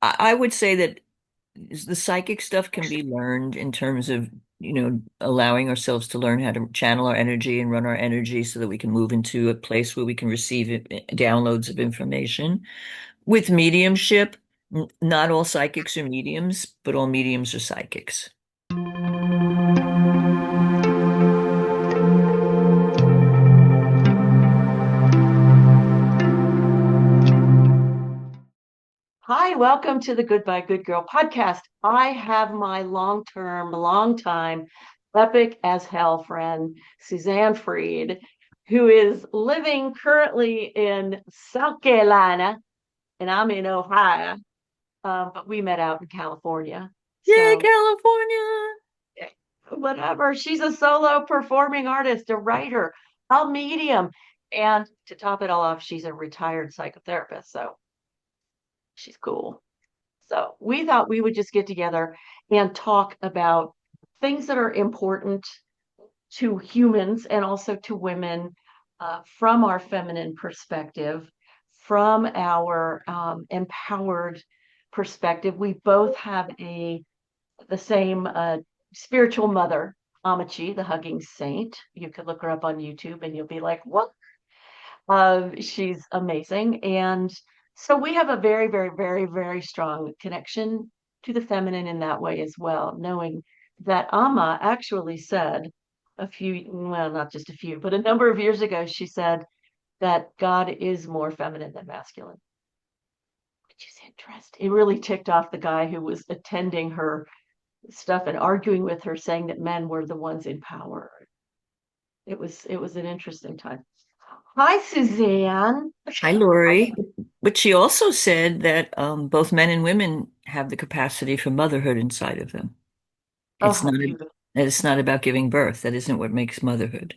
I would say that the psychic stuff can be learned in terms of, allowing ourselves to learn how to channel our energy and run our energy so that we can move into a place where we can receive downloads of information. With mediumship, not all psychics are mediums, but all mediums are psychics. Hi, welcome to the Goodbye Good Girl podcast. I have my long-term, long-time, epic as hell friend, Suzanne Freed, who is living currently in South Carolina, and I'm in Ohio, but we met out in California. Yay, So, California! whatever. She's a solo performing artist, a writer, a medium, and to top it all off, she's a retired psychotherapist. So, she's cool. So we thought we would just get together and talk about things that are important to humans and also to women from our feminine perspective, from our empowered perspective. We both have the same spiritual mother, Amachi, the hugging saint. You could look her up on YouTube and you'll be like, what? She's amazing. And so we have a very, very, very, very strong connection to the feminine in that way as well, knowing that Amma actually said well, not just a few, but a number of years ago, she said that God is more feminine than masculine, which is interesting. It really ticked off the guy who was attending her stuff and arguing with her, saying that men were the ones in power. It was an interesting time. Hi, Suzanne. Hi, Lori. But she also said that both men and women have the capacity for motherhood inside of them. Oh, It's how not beautiful. it's not about giving birth. That isn't what makes motherhood.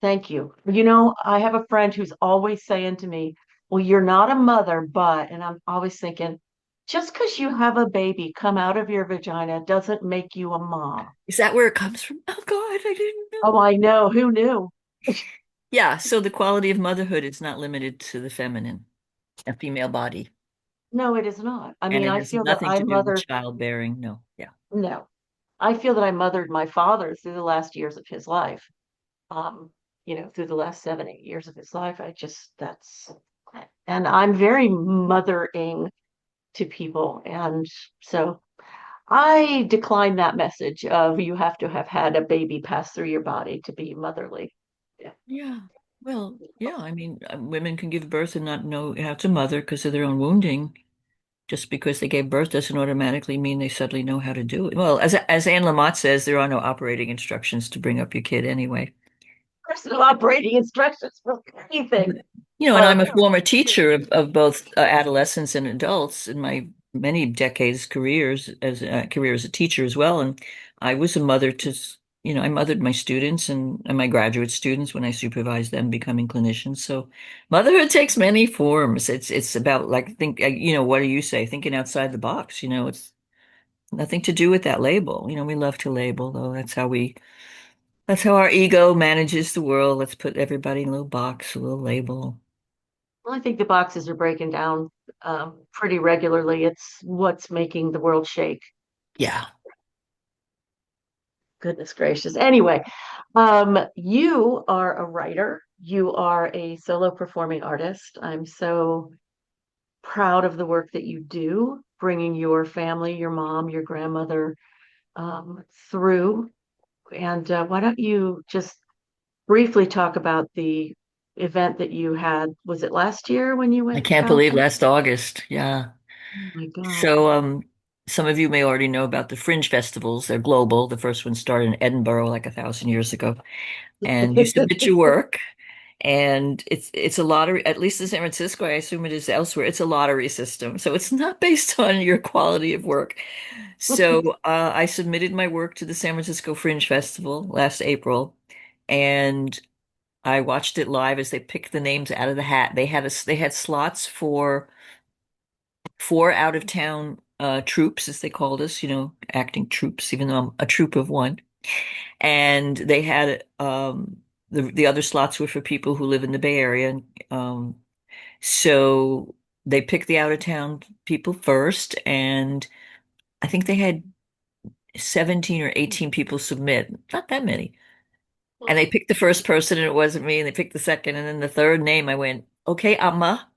Thank you. You know, I have a friend who's always saying to me, well, you're not a mother, but, and I'm always thinking, just because you have a baby come out of your vagina doesn't make you a mom. Is that where it comes from? Oh God, I didn't Oh, know. I know. Who knew? Yeah, so the quality of motherhood is not limited to the feminine, a female body, No, it is not. I and mean, it I has feel that nothing I to do with mothered, childbearing. No, yeah. no, I feel that I mothered my father through the last years of his life. Um, through the last 7, 8 years of his life. And I'm very mothering to people. And so I decline that message of you have to have had a baby pass through your body to be motherly. Yeah. Yeah. Well, yeah, I mean, women can give birth and not know how to mother because of their own wounding. Just because they gave birth doesn't automatically mean they suddenly know how to do it. Well, as Anne Lamott says, there are no operating instructions to bring up your kid anyway. Personal operating instructions for anything. And Um, I'm a former teacher of both adolescents and adults in my many decades career as a teacher as well. And I was a mother I mothered my students and my graduate students when I supervised them becoming clinicians. So motherhood takes many forms. It's about like what do you say? Thinking outside the box. It's nothing to do with that label. We love to label though. That's how our ego manages the world. Let's put everybody in a little box, a little label. well, I think the boxes are breaking down pretty regularly. It's what's making the world shake. Yeah. Goodness gracious. Anyway, you are a writer. You are a solo performing artist. I'm so proud of the work that you do, bringing your family, your mom, your grandmother through. And why don't you just briefly talk about the event that you had? Was it last year when you I went to can't believe California? last August. Yeah. Oh my God. So, some of you may already know about the fringe festivals. They're global. The first one started in Edinburgh like 1,000 years ago. And you submit your work, and it's a lottery. At least in San Francisco, I assume it is elsewhere. It's a lottery system, so it's not based on your quality of work. So, I submitted my work to the San Francisco Fringe Festival last April, and I watched it live as they picked the names out of the hat. They had slots for four out of town troops, as they called us, acting troops, even though I'm a troop of one. And they had the other slots were for people who live in the Bay Area. So They picked the out of town people first, and I think they had 17 or 18 people submit. Not that many. And they picked the first person and it wasn't me, and they picked the second, and then the third name I went, okay, Amma,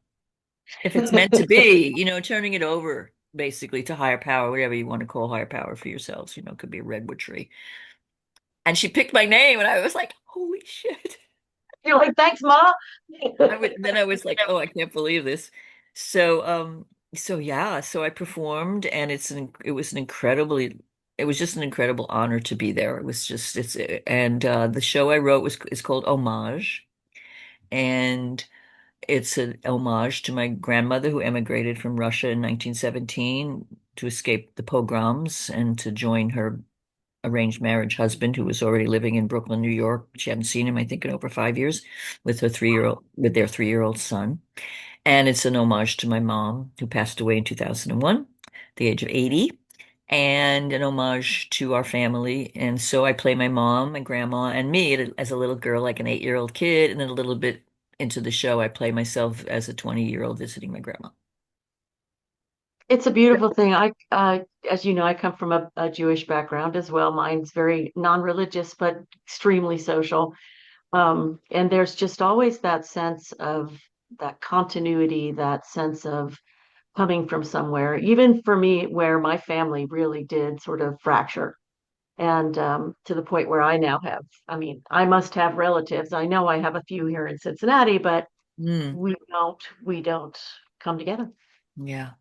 if it's meant to be, turning it over basically to higher power, whatever you want to call higher power for yourselves, it could be a redwood tree. And she picked my name and I was like, holy shit. You're like, thanks, Ma. Then I was like, oh, I can't believe this. So, so yeah, so I performed, and it was just an incredible honor to be there. It was just, and the show I wrote is called Homage, and it's an homage to my grandmother who emigrated from Russia in 1917 to escape the pogroms and to join her arranged marriage husband who was already living in Brooklyn, New York. She hadn't seen him, I think, in over 5 years with their 3-year-old son. And it's an homage to my mom who passed away in 2001, at the age of 80, and an homage to our family. And so I play my mom, my grandma, and me as a little girl, like an 8-year-old kid. And then a little bit into the show, I play myself as a 20-year-old visiting my grandma. It's a beautiful thing. As you know, I come from a Jewish background as well. Mine's very non-religious, but extremely social. And there's just always that sense of that continuity, that sense of coming from somewhere, even for me, where my family really did sort of fracture. And to the point where I now have, I mean, I must have relatives. I know I have a few here in Cincinnati, but Mm, we don't come together. yeah,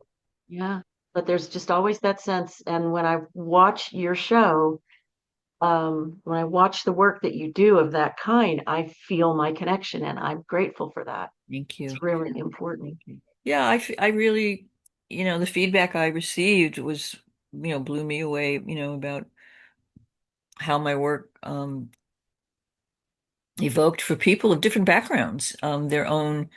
Yeah. But there's just always that sense. And when I watch your show, when I watch the work that you do of that kind, I feel my connection, and I'm grateful for that. thank It's you. really important. Thank you. Yeah, I really, the feedback I received was, blew me away, about how my work evoked for people of different backgrounds, their own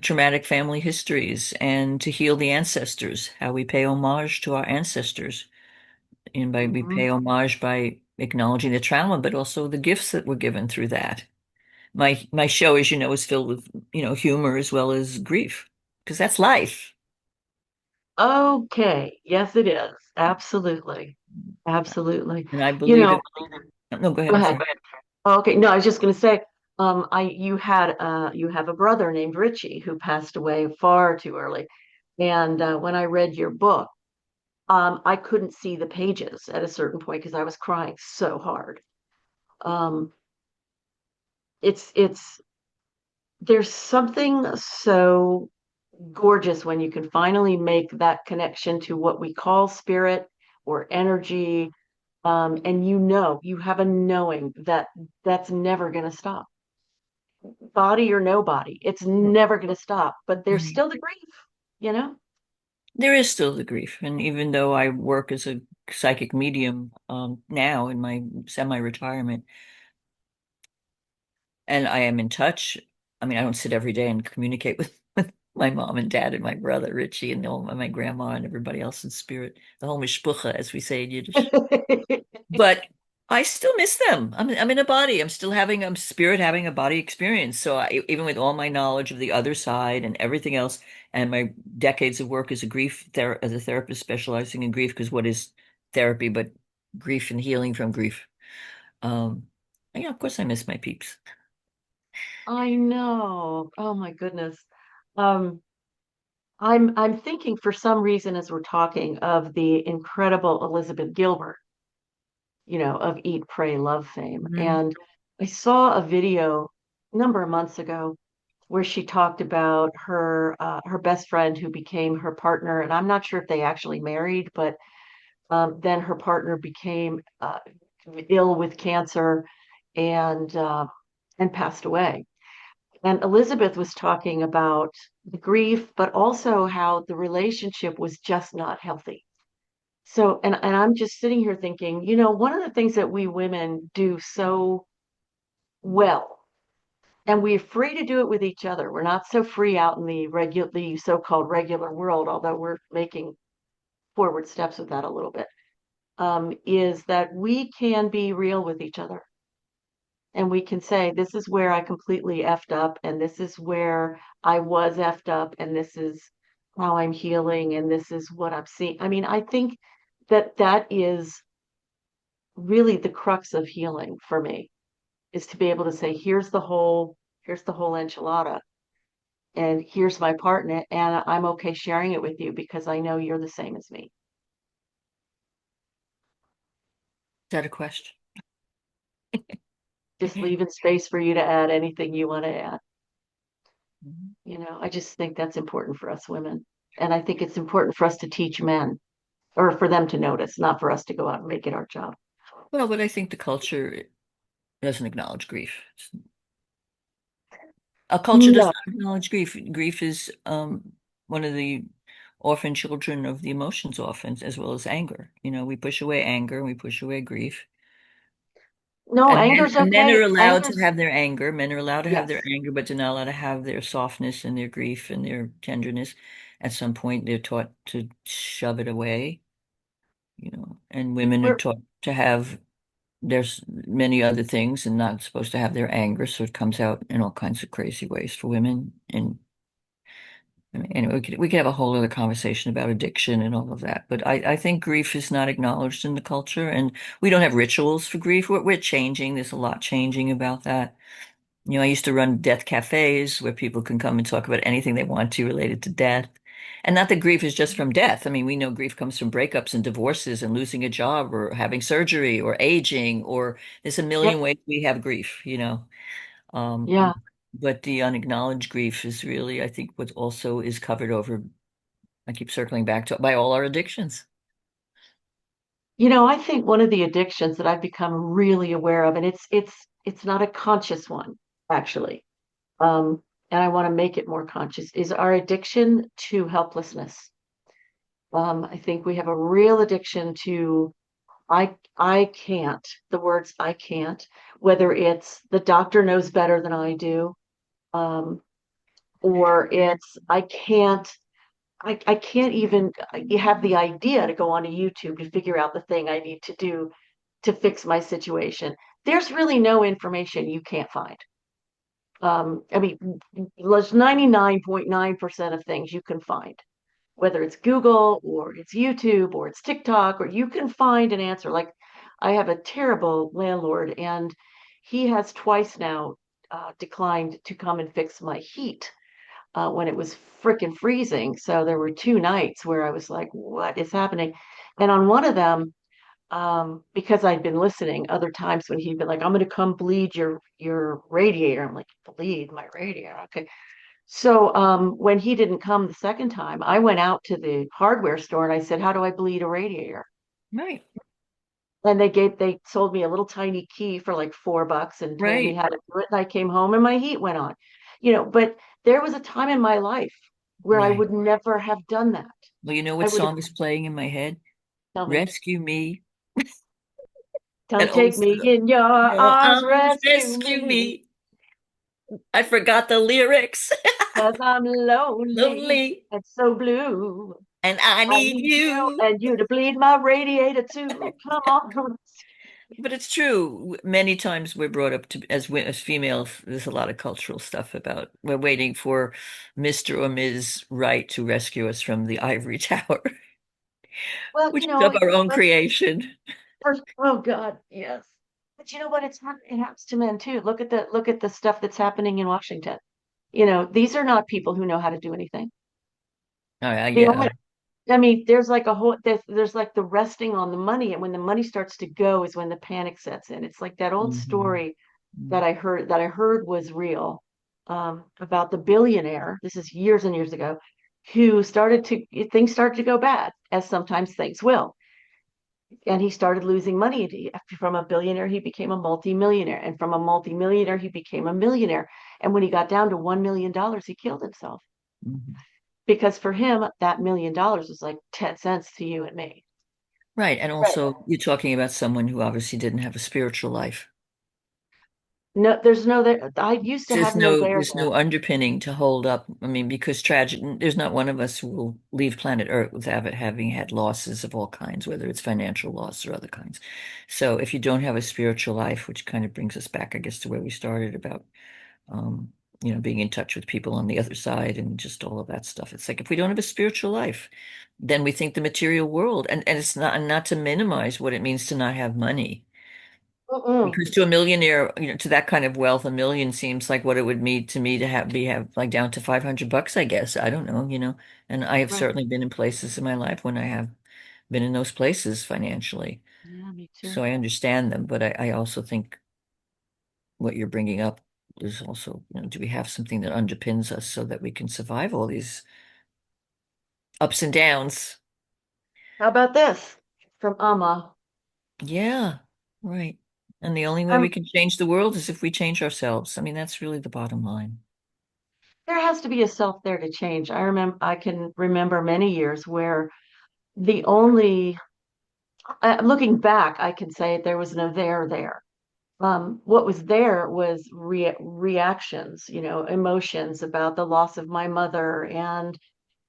traumatic family histories, and to heal the ancestors, how we pay homage to our ancestors. And we Mhm. pay homage by acknowledging the trauma, but also the gifts that were given through that. My show, as you know, is filled with, humor as well as grief, because that's life. Okay. Yes, it is. Absolutely. Absolutely. And I You believe know, it. No, go ahead. go I'm ahead. sorry. Okay. No, I was just going to say, you have a brother named Richie who passed away far too early. And when I read your book, I couldn't see the pages at a certain point because I was crying so hard. Um, it's there's something so gorgeous when you can finally make that connection to what we call spirit or energy. And you have a knowing that that's never going to stop, body or no body. It's never going to stop, but there's Right. still the grief, you know? There is still the grief. And even though I work as a psychic medium now in my semi-retirement, and I am in touch, I mean, I don't sit every day and communicate with my mom and dad and my brother Richie and all my grandma and everybody else in spirit, the whole mishpucha, as we say in Yiddish. But I still miss them. I'm in a body. I'm spirit having a body experience. So even with all my knowledge of the other side and everything else, and my decades of work as as a therapist specializing in grief, because what is therapy but grief and healing from grief? Um, yeah, of course I miss my peeps. I know. Oh my goodness. Um, I'm thinking for some reason as we're talking of the incredible Elizabeth Gilbert, of Eat, Pray, Love fame. Mhm. And I saw a video a number of months ago where she talked about her best friend who became her partner, and I'm not sure if they actually married, but then her partner became ill with cancer and uh, and passed away. And Elizabeth was talking about the grief, but also how the relationship was just not healthy. So, and I'm just sitting here thinking, one of the things that we women do so well, and we're free to do it with each other. We're not so free out in the so-called regular world, although we're making forward steps with that a little bit. Is that we can be real with each other, and we can say, this is where I completely effed up, and this is where I was effed up, and this is how I'm healing and this is what I'm seeing. I mean, I think that that is really the crux of healing for me is to be able to say, here's the whole enchilada, and here's my part in it, and I'm okay sharing it with you because I know you're the same as me. Is that a question? Just leaving space for you to add anything you want to add. Mhm. I just think that's important for us women. And I think it's important for us to teach men or for them to notice, not for us to go out and make it our job. Well, but I think the culture doesn't acknowledge grief. A culture does No, not acknowledge grief. Grief is one of the orphan children of the emotions often, as well as anger. We push away anger and we push away grief. no, And men, anger's and men are okay. allowed to Anger's, have their anger. Men are allowed to have their yes. anger, but they're not allowed to have their softness and their grief and their tenderness. At some point, they're taught to shove it away. And women are We're, taught to have there's many other things and not supposed to have their anger, so it comes out in all kinds of crazy ways for women. And I mean, anyway, we could have a whole other conversation about addiction and all of that. But I think grief is not acknowledged in the culture, and we don't have rituals for grief. We're changing. There's a lot changing about that. I used to run death cafes where people can come and talk about anything they want to related to death. And not that grief is just from death. I mean, we know grief comes from breakups and divorces and losing a job or having surgery or aging, or there's a yep, million ways we have grief. Um, yeah. but the unacknowledged grief is really, I think, what also is covered over, I keep circling back to, by all our addictions. I think one of the addictions that I've become really aware of, and it's not a conscious one, actually. Um, and I want to make it more conscious, is our addiction to helplessness. I think we have a real addiction to I can't, the words I can't, whether it's the doctor knows better than I do, um, or it's I can't even you have the idea to go onto YouTube to figure out the thing I need to do to fix my situation. There's really no information you can't find. I mean, there's 99.9% of things you can find, whether it's Google or it's YouTube or it's TikTok, or you can find an answer. Like I have a terrible landlord, and he has twice now declined to come and fix my heat when it was frickin' freezing. So there were 2 nights where I was like, what is happening? And on one of them, because I'd been listening other times when he'd been like, I'm going to come bleed your radiator. I'm like, bleed my radiator. Okay. So when he didn't come the second time, I went out to the hardware store and I said, how do I bleed a radiator? Right, And they sold me a little tiny key for like $4 and told me right, how to do it. And I came home and my heat went on. But there was a time in my life where I right. would never have done that. Well, you know I what would have, song is playing in my head? tell me, Rescue Me. That don't old take me in your Your arms, arms rescue rescue me, me. I forgot the lyrics. 'cause I'm lonely Lonely, and so blue. and I I need need you you. and you to bleed my radiator too. Come on. But it's true. Many times we're brought up to, as females, there's a lot of cultural stuff about we're waiting for Mr. or Ms. Right to rescue us from the ivory tower, Well, which is of our own let's creation. first, oh God, yes. But you know what? It happens to men too. Look at the stuff that's happening in Washington. These are not people who know how to do anything. Oh, yeah, The yeah. only I mean, there's like a whole there's like the resting on the money, and when the money starts to go is when the panic sets in. It's like that old Mhm. story that I heard was real, about the billionaire. This is years and years ago, who things started to go bad, as sometimes things will, and he started losing money. From a billionaire, he became a multimillionaire, and from a multimillionaire, he became a millionaire. And when he got down to $1 million, he killed himself Mhm. because for him, that $1 million was like 10 cents to you and me. Right. And Right. also, you're talking about someone who obviously didn't have a spiritual life. No, there's no there. I used to There's have no no there there's there. no underpinning to hold up. I mean, because tragic, there's not one of us who will leave planet Earth without it having had losses of all kinds, whether it's financial loss or other kinds. So if you don't have a spiritual life, which kind of brings us back, I guess, to where we started about being in touch with people on the other side and just all of that stuff. It's like if we don't have a spiritual life, then we think the material world, and it's not to minimize what it means to not have money. Mm-mm. Because to a millionaire, to that kind of wealth, a million seems like what it would mean to me to have like down to $500, I guess. I don't know. And I have Right. certainly been in places in my life when I have been in those places financially. Yeah, me too. So I understand them, but I also think what you're bringing up is also, do we have something that underpins us so that we can survive all these ups and downs? How about this from Amma? Yeah, right. And the only way we Um, can change the world is if we change ourselves. I mean, that's really the bottom line. there has to be a self there to change. I can remember many years where the only, looking back, I can say there was no there there. What was there was reactions, emotions about the loss of my mother and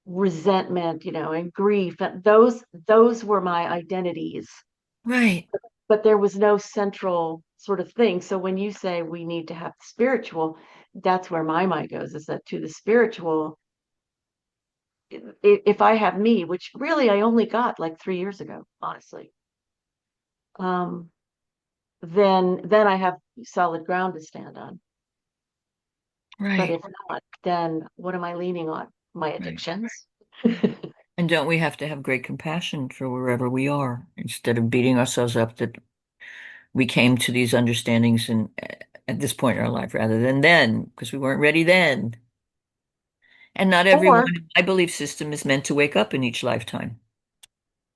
resentment, and grief. And those were my identities. Right, But there was no central sort of thing. So when you say we need to have the spiritual, that's where my mind goes, is that to the spiritual, if I have me, which really I only got like 3 years ago, honestly, um, then I have solid ground to stand on. But right, if not, then what am I leaning on? My right. addictions? And don't we have to have great compassion for wherever we are instead of beating ourselves up that we came to these understandings and at this point in our life rather than then because we weren't ready then. And not everyone Or, in my belief system is meant to wake up in each lifetime.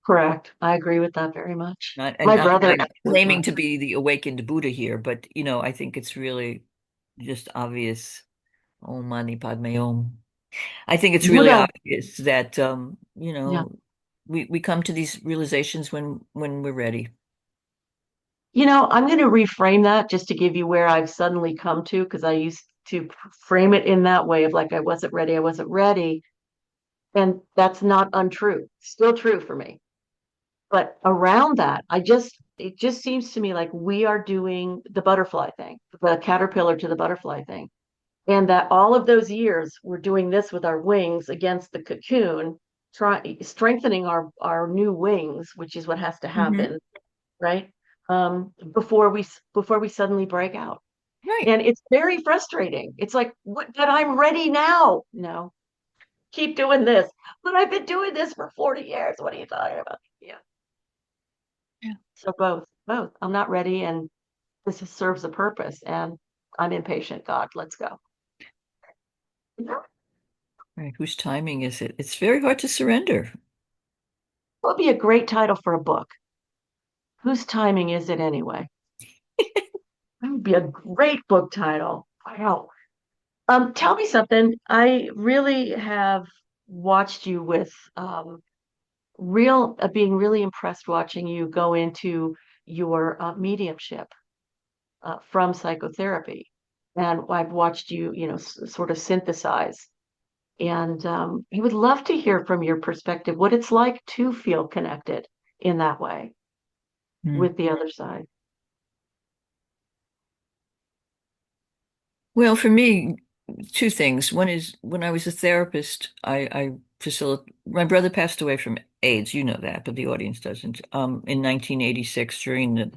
correct, I agree with that very much. Not and My not that brother I'm actually claiming does. to be the awakened Buddha here, but I think it's really just obvious. Om Mani Padme Om. I think it's really Buddha, obvious that yeah. we come to these realizations when we're ready. I'm going to reframe that just to give you where I've suddenly come to, because I used to frame it in that way of like, I wasn't ready, I wasn't ready. And that's not untrue, still true for me. But around that, it just seems to me like we are doing the butterfly thing, the caterpillar to the butterfly thing. And that all of those years we're doing this with our wings against the cocoon, strengthening our new wings, which is what has to Hmm. happen, right? Before we suddenly break out. Right. And it's very frustrating. It's like, but I'm ready now. No, keep doing this. But I've been doing this for 40 years. What are you talking about? Yeah. Yeah. So both. I'm not ready, and serves a purpose. And I'm impatient. God, let's go. That Right. Whose timing is it? It's very hard to surrender. would be a great title for a book. Whose timing is it anyway? That would be a great book title. Wow. Tell me something. I really have watched you with being really impressed watching you go into your mediumship from psychotherapy, and I've watched you, sort of synthesize. And I would love to hear from your perspective what it's like to feel connected in that way Hmm. with the other side. Well, for me, two things. One is when I was a therapist, I facilitate. My brother passed away from AIDS. You know that, but the audience doesn't. In 1986, during the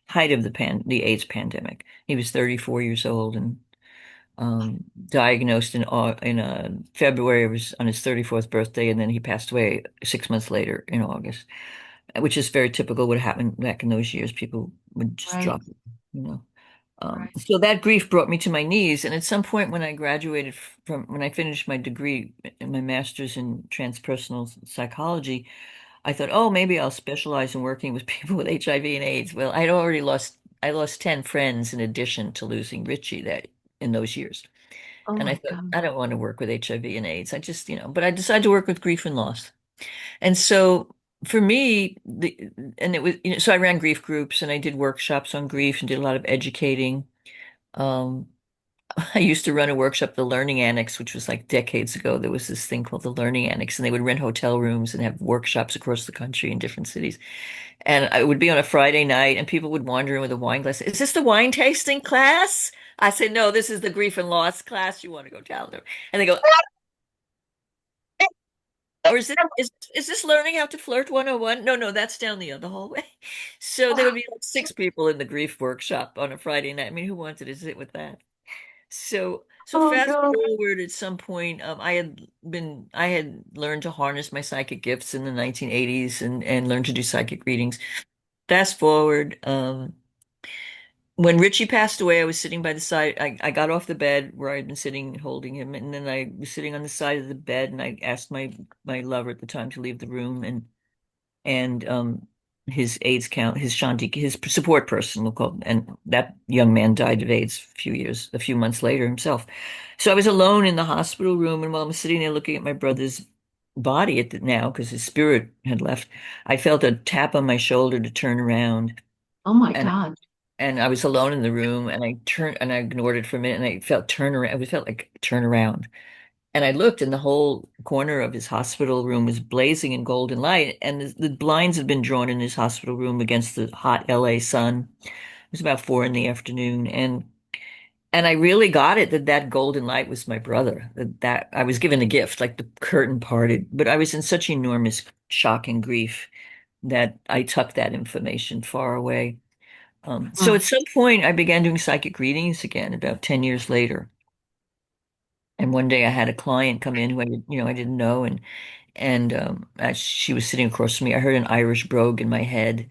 height of the AIDS pandemic, he was 34 years old and diagnosed in February on his 34th birthday, and then he passed away 6 months later in August, which is very typical. What happened back in those years, people would just Right, drop, you know. right. So that grief brought me to my knees. And at some point when I graduated when I finished my degree, my master's in transpersonal psychology, I thought, oh, maybe I'll specialize in working with people with HIV and AIDS. Well, I lost 10 friends in addition to losing Richie that in those years. Oh And I my thought, God. I don't want to work with HIV and AIDS. I just, but I decided to work with grief and loss. And so for me, and it was, so I ran grief groups and I did workshops on grief and did a lot of educating. Um, I used to run a workshop, the Learning Annex, which was like decades ago. There was this thing called the Learning Annex, and they would rent hotel rooms and have workshops across the country in different cities. And I would be on a Friday night, and people would wander in with a wine glass. Is this the wine tasting class? I say, no, this is the grief and loss class. You want to go down there? And they go, or is this learning how to flirt 101? No, no, that's down the other hallway. So there would be like six people in the grief workshop on a Friday night. I mean, who wanted to sit with that? So Oh fast God. forward at some point, I had learned to harness my psychic gifts in the 1980s and learned to do psychic readings. Fast forward, when Richie passed away, I was sitting by the side. I got off the bed where I'd been sitting holding him, and then I was sitting on the side of the bed, and I asked my lover at the time to leave the room, and his AIDS count, his Shanti, his support person, we'll call, and that young man died of AIDS a few months later himself. So I was alone in the hospital room, and while I'm sitting there looking at my brother's body at the now, because his spirit had left, I felt a tap on my shoulder to turn around, Oh my and God. and I was alone in the room, and I turned and I ignored it for a minute, and I felt turn around. It felt like turn around. And I looked, and the whole corner of his hospital room was blazing in golden light, and the blinds had been drawn in his hospital room against the hot LA sun. It was about 4 in the afternoon, and I really got it that that golden light was my brother. That I was given a gift, like the curtain parted, but I was in such enormous shock and grief that I tucked that information far away. So Mm. at some point, I began doing psychic readings again, about 10 years later. And one day I had a client come in who I didn't know, and as she was sitting across from me, I heard an Irish brogue in my head,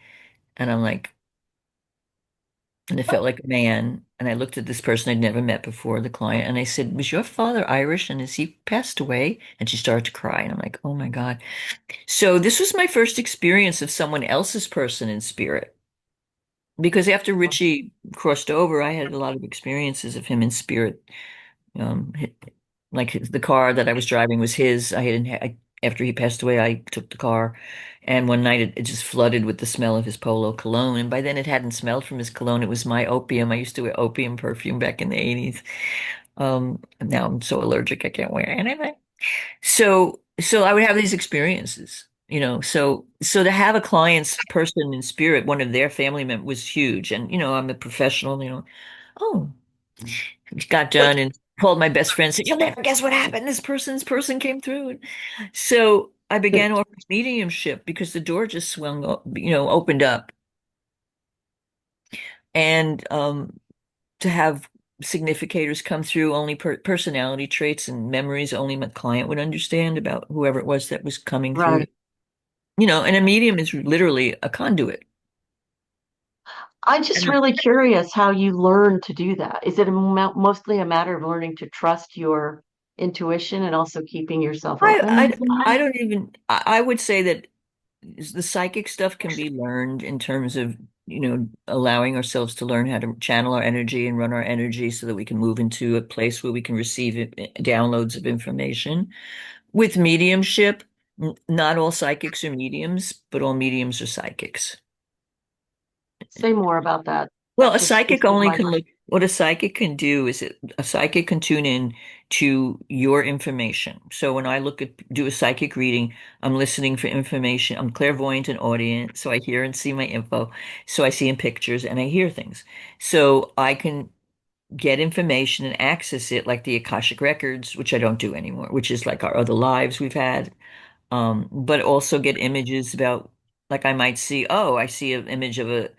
and I'm like, and it felt like a man. And I looked at this person I'd never met before, the client, and I said, "Was your father Irish? And has he passed away?" And she started to cry, and I'm like, "Oh my God!" So this was my first experience of someone else's person in spirit. Because after Richie crossed over, I had a lot of experiences of him in spirit. Um, the car that I was driving was his. After he passed away, I took the car, and one night it just flooded with the smell of his Polo cologne. And by then, it hadn't smelled from his cologne. It was my opium. I used to wear opium perfume back in the 80s. Now I'm so allergic, I can't wear anything. So I would have these experiences, So to have a client's person in spirit, one of their family members, was huge. And I'm a professional. Oh, got done and told my best friend, said, "You'll never guess what happened. This person came through." And so I began offering mediumship because the door just opened up. And to have significators come through, only personality traits and memories only my client would understand about whoever it was that was coming through. Right. And a medium is literally a conduit. I'm just And really curious how you learn to do that. Is it mostly a matter of learning to trust your intuition and also keeping yourself open? I don't even, I would say that the psychic stuff can be learned in terms of, allowing ourselves to learn how to channel our energy and run our energy so that we can move into a place where we can receive downloads of information. With mediumship, not all psychics are mediums, but all mediums are psychics. Say more about that. Well, a Just psychic twisted only my can brain. look, what a psychic can do is a psychic can tune in to your information. So when I do a psychic reading, I'm listening for information. I'm clairvoyant and audient, so I hear and see my info. So I see in pictures and I hear things. So I can get information and access it like the Akashic records, which I don't do anymore, which is like our other lives we've had. But also get images about, like I might see, oh, I see an image of a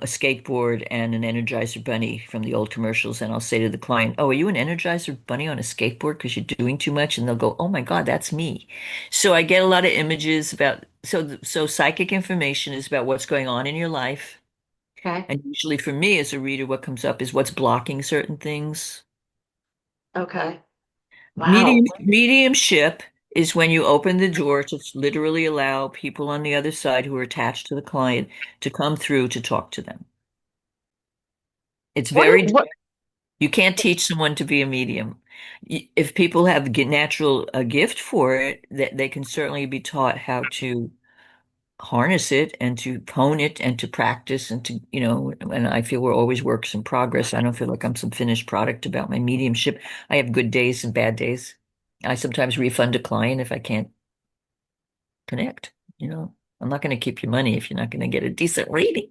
skateboard and an Energizer bunny from the old commercials, and I'll say to the client, "Oh, are you an Energizer bunny on a skateboard because you're doing too much?" And they'll go, "Oh my God, that's me." So I get a lot of images about, so psychic information is about what's going on in your life, Okay. and usually for me as a reader, what comes up is what's blocking certain things. Okay. Wow. Mediumship is when you open the door to literally allow people on the other side who are attached to the client to come through to talk to them. It's What is very, what you can't teach someone to be a medium. If people have natural a gift for it, that they can certainly be taught how to harness it and to hone it and to practice and and I feel we're always works in progress. I don't feel like I'm some finished product about my mediumship. I have good days and bad days. I sometimes refund a client if I can't connect. I'm not going to keep your money if you're not going to get a decent reading.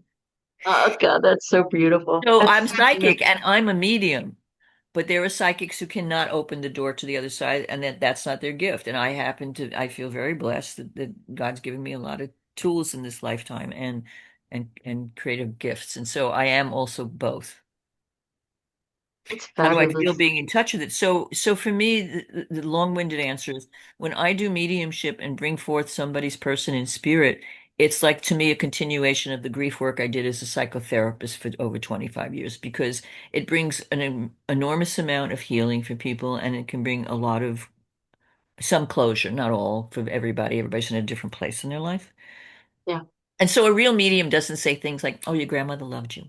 Oh God, that's so beautiful. So That's I'm so beautiful. psychic and I'm a medium, but there are psychics who cannot open the door to the other side, and that's not their gift. And I feel very blessed that God's given me a lot of tools in this lifetime and creative gifts. And so I am also both. It's How do I feel fabulous. being in touch with it? So for me, the long-winded answer is when I do mediumship and bring forth somebody's person in spirit, it's like to me a continuation of the grief work I did as a psychotherapist for over 25 years because it brings an enormous amount of healing for people and it can bring a lot of some closure, not all for everybody. Everybody's in a different place in their life. Yeah, And so a real medium doesn't say things like, "Oh, your grandmother loved you."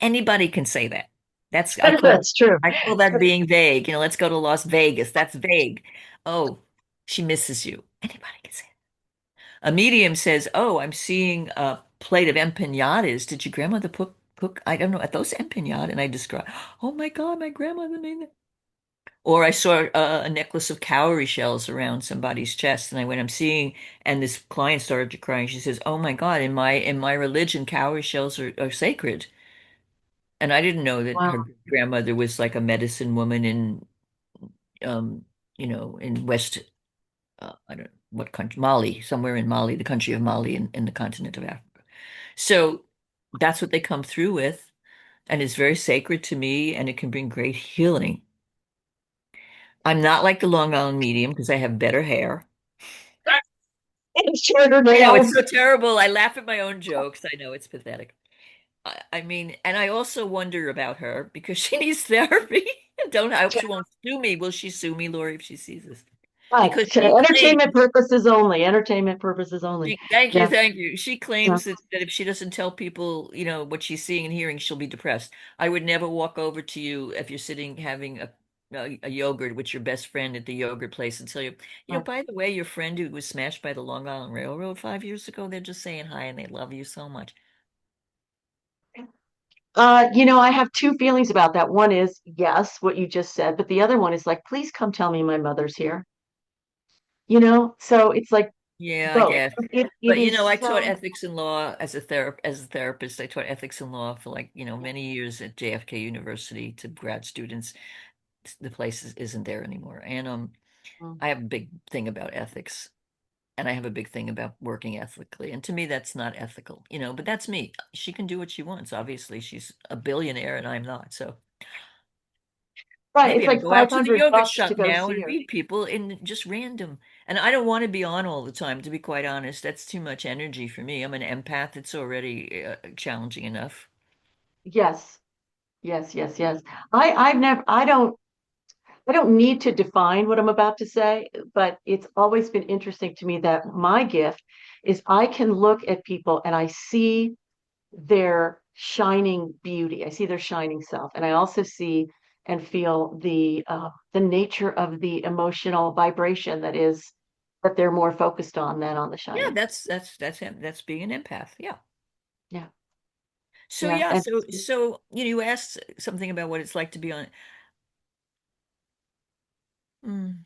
Anybody can say that. That's that's true. I call that being vague. Let's go to Las Vegas. That's vague. Oh, she misses you. Anybody can say that. A medium says, "Oh, I'm seeing a plate of empanadas. Did your grandmother cook? I don't know, at those empanada?" And I describe, "Oh my God, my grandmother made that." Or I saw a necklace of cowrie shells around somebody's chest, and I went, "I'm seeing," and this client started to cry. And she says, "Oh my God, in my religion, cowrie shells are sacred." And I didn't know that her Wow. grandmother was like a medicine woman um, in West, I don't know what country, Mali, somewhere in Mali, the country of Mali in the continent of Africa. So that's what they come through with, and it's very sacred to me, and it can bring great healing. I'm not like the Long Island medium because I have better hair. And shorter I know it's nails. so terrible. I laugh at my own jokes. I know it's pathetic. I mean, and I also wonder about her because she needs therapy. Don't I hope she won't sue me. Will she sue me, Lori, if she sees this? Right. Because she Entertainment claims, purposes only. Entertainment purposes only. thank you, Yeah. thank you. She Yeah. claims that if she doesn't tell people, what she's seeing and hearing, she'll be depressed. I would never walk over to you if you're sitting having a yogurt with your best friend at the yogurt place and tell you, Right. by the way, your friend who was smashed by the Long Island Railroad 5 years ago, they're just saying hi and they love you so much. I have two feelings about that. One is yes, what you just said, but the other one is like, please come tell me my mother's here. So it's like Yeah, I both. guess. It But is I taught so ethics and law as a therapist. I taught ethics and law for like, many years at JFK University to grad students. The place isn't there anymore. And mm, I have a big thing about ethics and I have a big thing about working ethically. And to me that's not ethical, but that's me. She can do what she wants. Obviously, she's a billionaire and I'm not. So right. It's maybe I like go out to the yogurt $500 to shop go now see and her. read people in just random. And I don't want to be on all the time, to be quite honest. That's too much energy for me. I'm an empath. It's already challenging enough. Yes. Yes, yes, yes. I've never I don't need to define what I'm about to say, but it's always been interesting to me that my gift is I can look at people and I see their shining beauty. I see their shining self, and I also see and feel the nature of the emotional vibration that they're more focused on than on the Yeah, shiny. that's him. That's being an empath. Yeah. Yeah, So yeah, yeah, and so you asked something about what it's like to be on. Mm.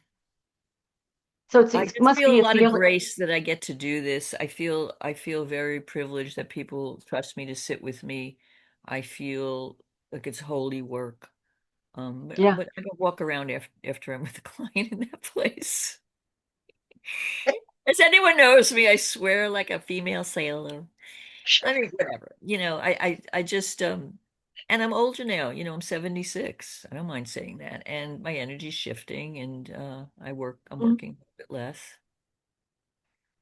so I it just must feel be a a lot of feeling. grace that I get to do this. I feel very privileged that people trust me to sit with me. I feel like it's holy work. But, Yeah. but I don't walk around after I'm with a client in that place. As anyone knows me, I swear like a female sailor. I mean, whatever. I just and I'm older now, I'm 76. I don't mind saying that. And my energy's shifting and I'm Mhm. working a bit less.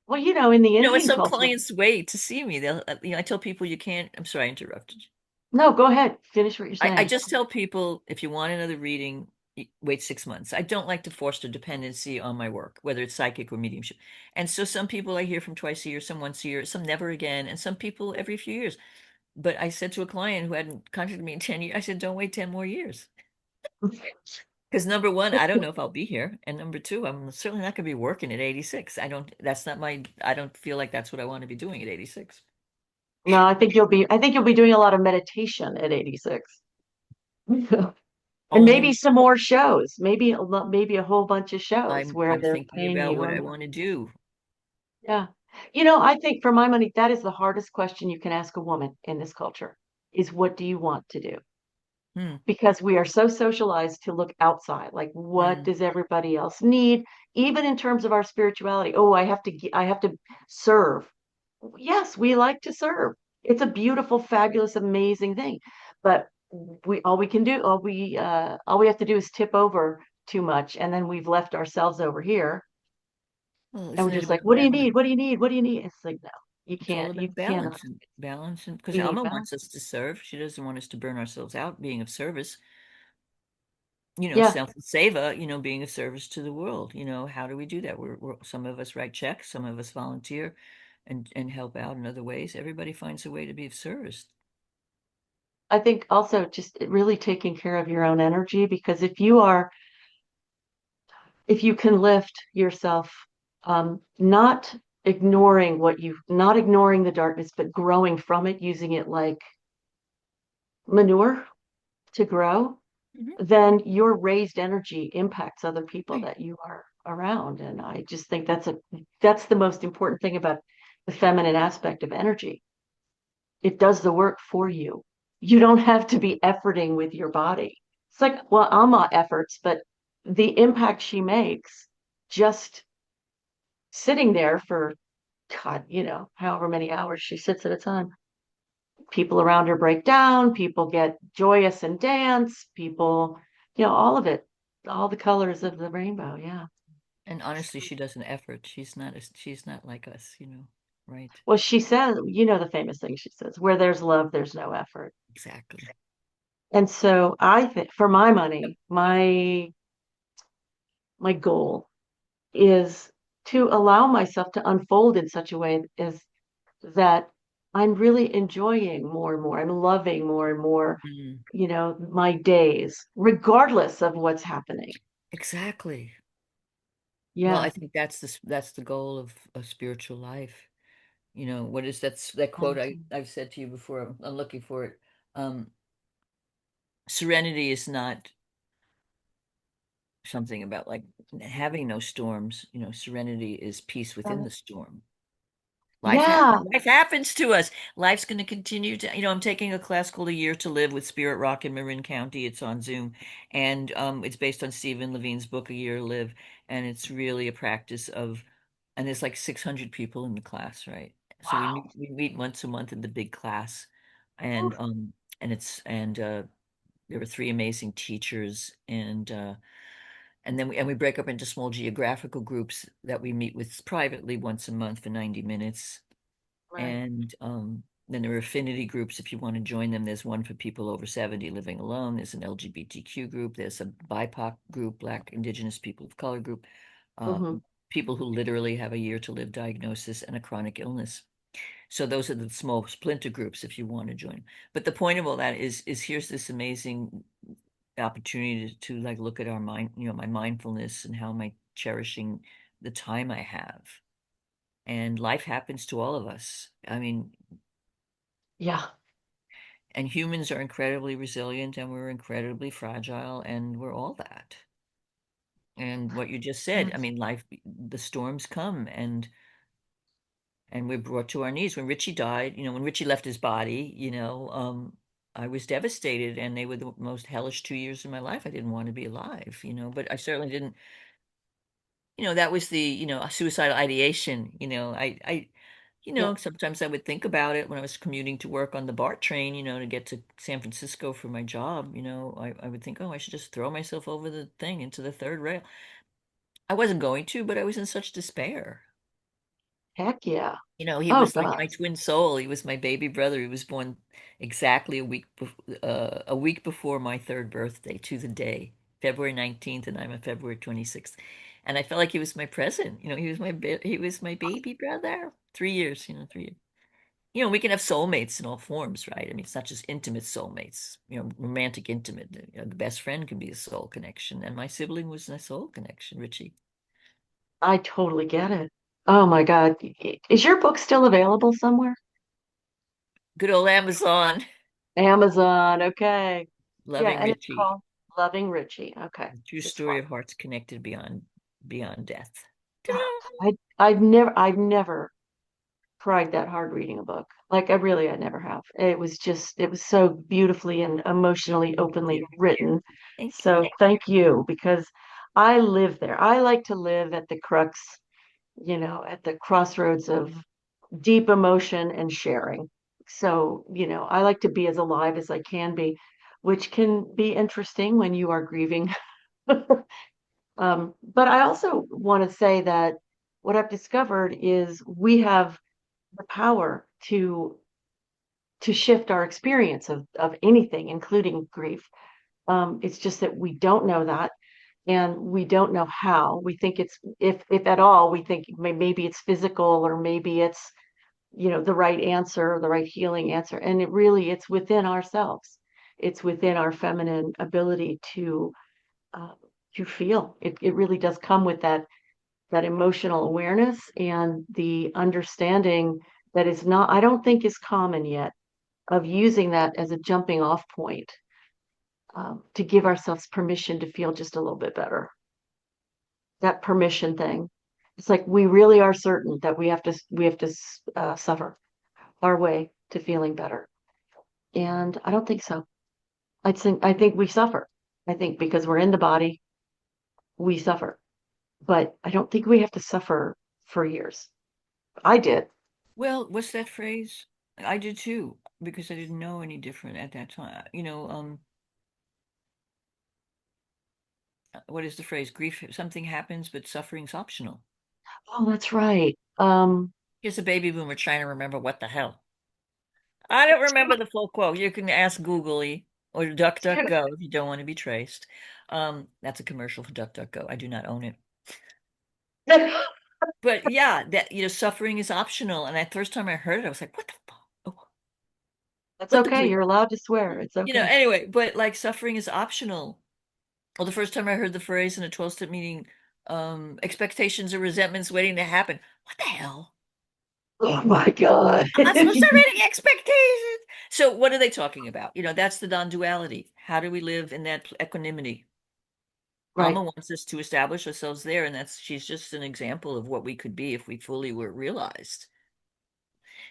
Well, in the And Indian some culture. clients wait to see me. I tell people you can't, I'm sorry, I interrupted you. No, go ahead. Finish what you're I saying. just tell people if you want another reading, wait 6 months. I don't like to foster dependency on my work, whether it's psychic or mediumship. And so some people I hear from twice a year, some once a year, some never again, and some people every few years. But I said to a client who hadn't contacted me in 10 years, I said, don't wait 10 more years. Because number one, I don't know if I'll be here. And number two, I'm certainly not going to be working at 86. I don't feel like that's what I want to be doing at 86. No, I think you'll be doing a lot of meditation at 86. And maybe Oh, some more shows, maybe a whole bunch of shows I'm where I'm they're thinking paying about you. what I want to do. Yeah. I think for my money, that is the hardest question you can ask a woman in this culture is what do you want to do? Hmm. Because we are so socialized to look outside, like what Mm. does everybody else need, even in terms of our spirituality. Oh, I have to serve. Yes, we like to serve. It's a beautiful, fabulous, amazing thing. But all we have to do is tip over too much, and then we've left ourselves over here, Well, and we're isn't it just like, about what do you balance? need? What do you need? What do you need? It's like, no, It's all you about cannot. balance and balance, and because We need Alma balance. wants us to serve. She doesn't want us to burn ourselves out being of service. Yeah, Self-seva, being of service to the world. How do we do that? Some of us write checks, some of us volunteer and help out in other ways. Everybody finds a way to be of service. I think also just really taking care of your own energy, because if you can lift yourself, not ignoring the darkness, but growing from it, using it like manure to grow, Mhm. then your raised energy impacts other people Right. that you are around. And I just think that's the most important thing about the feminine aspect of energy. It does the work for you. You don't have to be efforting with your body. It's like, well, Alma efforts, but the impact she makes just sitting there for God, however many hours she sits at a time. People around her break down, people get joyous and dance, all of it, all the colors of the rainbow. Yeah. And honestly, she does an effort. She's not like us. Right. Well, she says, the famous thing she says, where there's love, there's no effort. Exactly. And so I think for my money, my goal is to allow myself to unfold in such a way as that I'm really enjoying more and more. I'm loving more and more, Mm. my days, regardless of what's happening. Exactly. Well, I Yeah. think that's the goal of a spiritual life. What is that quote I've said to you before? I'm looking for it. Um, Serenity is not something about like having no storms. Serenity is peace within the storm. Yeah. Life happens to us. Life's going to continue I'm taking a class called A Year to Live with Spirit Rock in Marin County. It's on Zoom, and it's based on Stephen Levine's book A Year to Live, and it's really a practice of, and there's like 600 people in the class, right? So we Wow. meet once a month in the big class, Oof. and there were three amazing teachers, and then we break up into small geographical groups that we meet with privately once a month for 90 minutes. Right. And then there are affinity groups if you want to join them. There's one for people over 70 living alone. There's an LGBTQ group. There's a BIPOC group, Black Indigenous People of Color group, uh, Hmm. people who literally have a year to live diagnosis and a chronic illness. So those are the small splinter groups if you want to join. But the point of all that is here's this amazing opportunity to like look at our mind, my mindfulness and how am I cherishing the time I have. And life happens to all of us. I mean, Yeah. and humans are incredibly resilient and we're incredibly fragile and we're all that. And what you just said, I Yes. mean, the storms come and we're brought to our knees. When Richie died, when Richie left his body, I was devastated and they were the most hellish 2 years of my life. I didn't want to be alive, but I certainly didn't, that was the, suicidal ideation, Yeah. sometimes I would think about it when I was commuting to work on the BART train, to get to San Francisco for my job, I would think, oh, I should just throw myself over the thing into the third rail. I wasn't going to, but I was in such despair. Heck yeah. He Oh was like God. my twin soul. He was my baby brother. He was born exactly a week before my third birthday to the day, February 19th, and I'm a February 26th. And I felt like he was my present. He was my baby brother. 3 years, 3 years. We can have soulmates in all forms, right? I mean, it's not just intimate soulmates, romantic intimate. The best friend can be a soul connection, and my sibling was my soul connection, Richie. I totally get it. Oh my God. Is your book still available somewhere? Good old Amazon, Amazon. Okay. Yeah, loving and it's Richie. called Loving Richie. Okay. True Just story of hearts connected beyond death. Ta-da! I've never cried that hard reading a book. Like I never have. It was so beautifully and emotionally Thank openly you. written. Thank you. So thank you, because I live there. I like to live at the crux, at the crossroads of deep emotion and sharing. So, I like to be as alive as I can be, which can be interesting when you are grieving. But I also want to say that what I've discovered is we have the power to shift our experience of anything, including grief. It's just that we don't know that, and we don't know how. We think it's, if at all, we think maybe it's physical, or maybe it's, the right answer, the right healing answer. And it's within ourselves. It's within our feminine ability uh, to feel. It really does come with that emotional awareness and the understanding that is not, I don't think is common yet, of using that as a jumping off point, to give ourselves permission to feel just a little bit better. That permission thing. It's like we really are certain that we have to suffer our way to feeling better. And I don't think so. I think we suffer. I think because we're in the body, we suffer. But I don't think we have to suffer for years. I did. Well, what's that phrase? I did too, because I didn't know any different at that time. What is the phrase? Grief, something happens, but suffering's optional. Oh, that's right. Here's a baby boomer trying to remember what the hell. I don't remember the full quote. You can ask Googly or DuckDuckGo if you don't want to be traced. That's a commercial for DuckDuckGo. I do not own it. But yeah, that suffering is optional. And that first time I heard it, I was like, what the fuck? Oh, That's what the okay. bleep? You're allowed to swear. It's okay. Anyway, but like suffering is optional. Well, the first time I heard the phrase in a 12-step meeting, expectations or resentments waiting to happen. What the hell? Oh my God. I'm not supposed to have any expectations. So what are they talking about? That's the non-duality. How do we live in that equanimity? Alma Right. wants us to establish ourselves there, and she's just an example of what we could be if we fully were realized.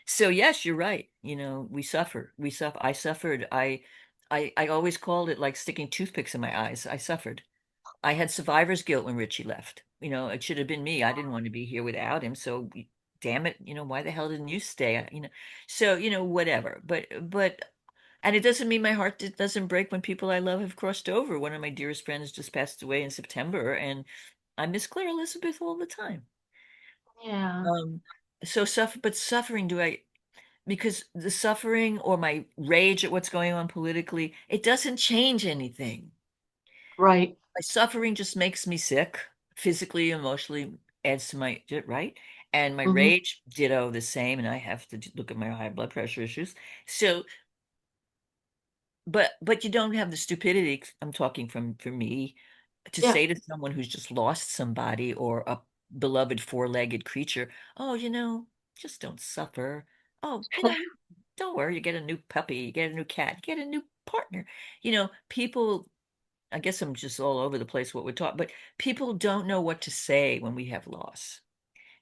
So yes, you're right. We suffer. We suffer. I suffered. I always called it like sticking toothpicks in my eyes. I suffered. I had survivor's guilt when Richie left. It should have been me. I didn't want to be here without him. So damn it, why the hell didn't you stay? So, whatever. And it doesn't mean my heart doesn't break when people I love have crossed over. One of my dearest friends just passed away in September, and I miss Claire Elizabeth all the time. Yeah. Um, but suffering, because the suffering or my rage at what's going on politically, it doesn't change anything. Right. My suffering just makes me sick, physically, emotionally, adds to my, right? And my Hmm. rage, ditto the same, and I have to look at my high blood pressure issues. So, but you don't have the stupidity, I'm talking from me, to Yeah. say to someone who's just lost somebody or a beloved four-legged creature, oh, just don't suffer. Oh, don't worry, you get a new puppy, you get a new cat, you get a new partner. People, I guess I'm just all over the place what we're taught, but people don't know what to say when we have loss.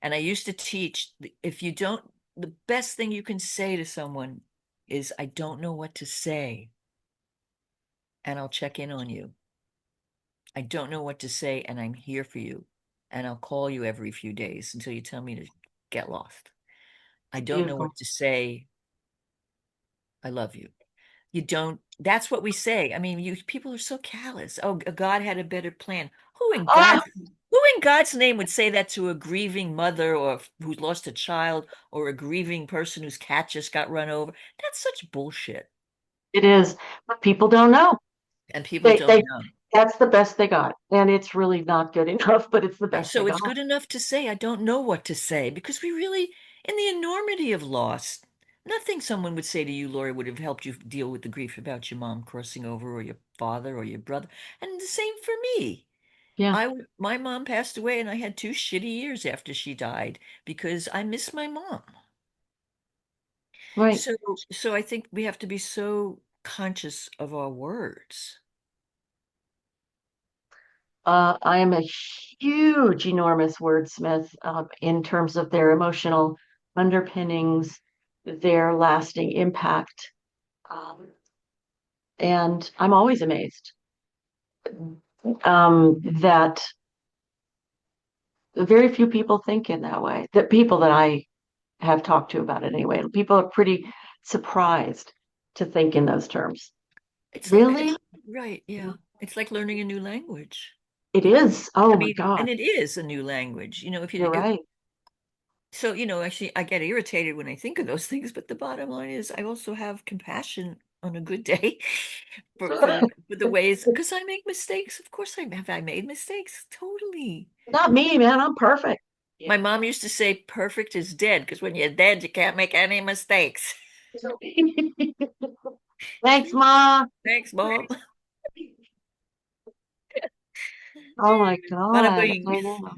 And I used to teach, if you don't, the best thing you can say to someone is, I don't know what to say, and I'll check in on you. I don't know what to say, and I'm here for you. And I'll call you every few days until you tell me to get lost. I don't know Beautiful. what to say. I love you. You don't, that's what we say. I mean, people are so callous. Oh, God had a better plan. Ah, Who in God's name would say that to a grieving mother or who lost a child or a grieving person whose cat just got run over? That's such bullshit. it is. But people don't know. And people They don't know. that's the best they got. And it's really not good enough, but it's the best they So it's got. good enough to say, I don't know what to say, because we really, in the enormity of loss, nothing someone would say to you, Lori, would have helped you deal with the grief about your mom crossing over or your father or your brother. And the same for me. Yeah. My mom passed away and I had 2 shitty years after she died because I miss my mom. Right. So, so I think we have to be so conscious of our words. I am a huge, enormous wordsmith, in terms of their emotional underpinnings, their lasting impact. Um, and I'm always amazed that very few people think in that way. That people that I have talked to about it anyway, people are pretty surprised to think in those terms. It's Really? right, yeah. It's like learning a new language. It is. Oh I my mean, God. and it is a new language. If You're right. so, actually, I get irritated when I think of those things, but the bottom line is I also have compassion on a good day for the ways, because I make mistakes. Of course, I made mistakes. Totally. Not me, man. I'm perfect. Yeah. My mom used to say perfect is dead because when you're dead, you can't make any mistakes. Thanks, Ma. Thanks, Mom. Oh my Bada God. bing. I know.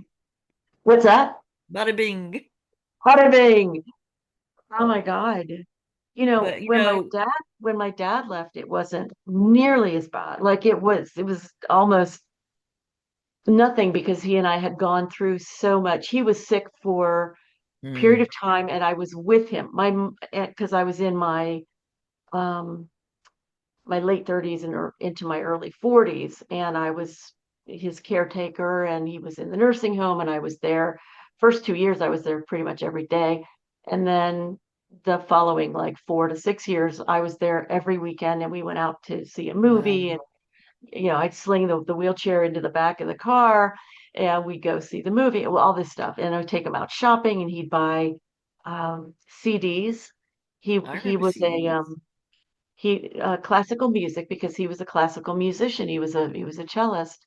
What's that? Bada bing. Bada bing. Oh my God. But When my dad left, it wasn't nearly as bad. Like it was almost nothing because he and I had gone through so much. He was sick for a period mm, of time and I was with him. Because I was in um my late 30s and into my early 40s and I was his caretaker and he was in the nursing home and I was there. First 2 years I was there pretty much every day. And then the following like 4 to 6 years, I was there every weekend and we went out to see a wow. movie and I'd sling the wheelchair into the back of the car and we'd go see the movie, well, all this stuff. And I'd take him out shopping and he'd buy CDs. I He remember was a CDs. classical music because he was a classical musician. He was a cellist,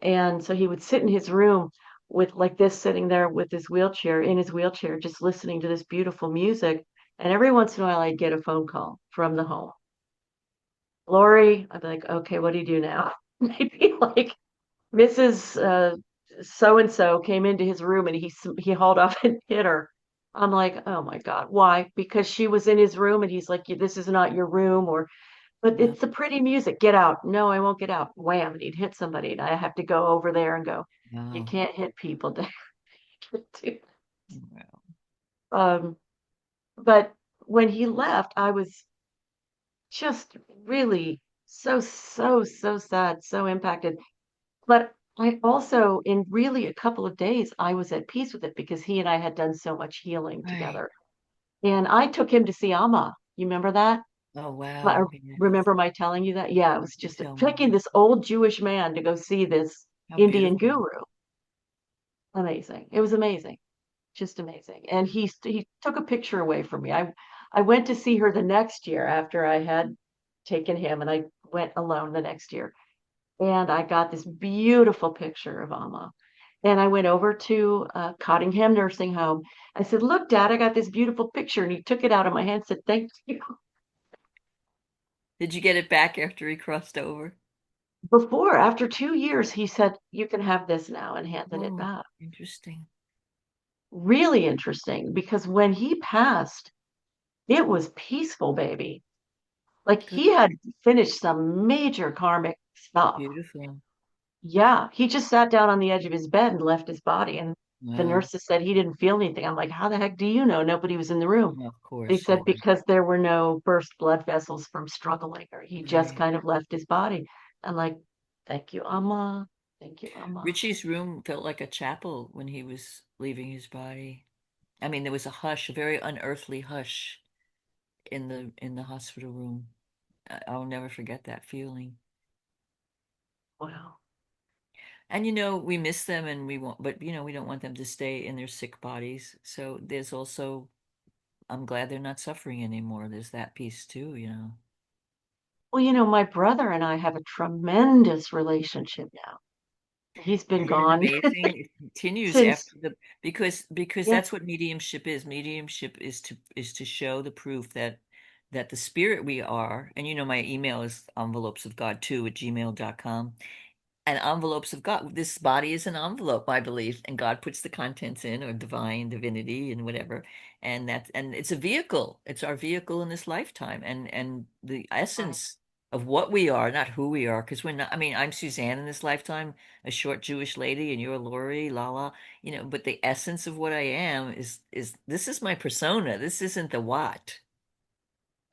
and so he would sit in his room with like this, sitting there with his wheelchair in his wheelchair, just listening to this beautiful music. And every once in a while, I'd get a phone call from the home. Lori, I'd be like, okay, what do you do now? Maybe like Mrs. So and so came into his room and he hauled off and hit her. I'm like, oh my God, why? Because she was in his room and he's like, this is not your room, or but Wow. it's the pretty music. Get out. No, I won't get out. Wham, and he'd hit somebody. And I have to go over there and go, you Wow. can't hit people. Wow. um, but when he left, I was just really so sad, so impacted. But I also, in really a couple of days, I was at peace with it because he and I had done so much healing Right. together. And I took him to see Amma. You remember that? Oh, I wow. Yes. remember my telling you that? Yeah, it was You just tell me. picking this old Jewish man to go see this How Indian beautiful. guru. Amazing. It was amazing. Just amazing. And he took a picture away from me. I went to see her the next year after I had taken him and I went alone the next year. And I got this beautiful picture of Amma. And I went over to Cottingham Nursing Home. I said, "Look, Dad, I got this beautiful picture." And he took it out of my hand and said, "Thank you." Did you get it back after he crossed over? After 2 years, he said, "You can have this now," and handed it Oh, back. interesting. Really interesting because when he passed, it was peaceful, baby. Like Good. he had finished some major karmic stuff. Beautiful. Yeah, he just sat down on the edge of his bed and left his body. And the Wow. nurses said he didn't feel anything. I'm like, how the heck do you know? Nobody was in the room. Of They course. said Yeah. because there were no burst blood vessels from struggling, or he just Right. kind of left his body. I'm like, thank you, Amma. Thank you, Amma. Richie's room felt like a chapel when he was leaving his body. I mean, there was a hush, a very unearthly hush in the hospital room. I'll never forget that feeling. Wow. And we miss them and we won't, but we don't want them to stay in their sick bodies. So there's also, I'm glad they're not suffering anymore. There's that piece too. Well, my brother and I have a tremendous relationship now. He's been Isn't it gone amazing? It continues since, after the because yeah, that's what mediumship is. Mediumship is to show the proof that the spirit we are, and my email is envelopesofgod2@gmail.com. And envelopes of God. This body is an envelope, I believe, and God puts the contents in, or divine divinity and whatever. And it's a vehicle. It's our vehicle in this lifetime. And the right. essence of what we are, not who we are, because we're not, I mean, I'm Suzanne in this lifetime, a short Jewish lady, and you're Lori, but the essence of what I am is this is my persona. This isn't the what.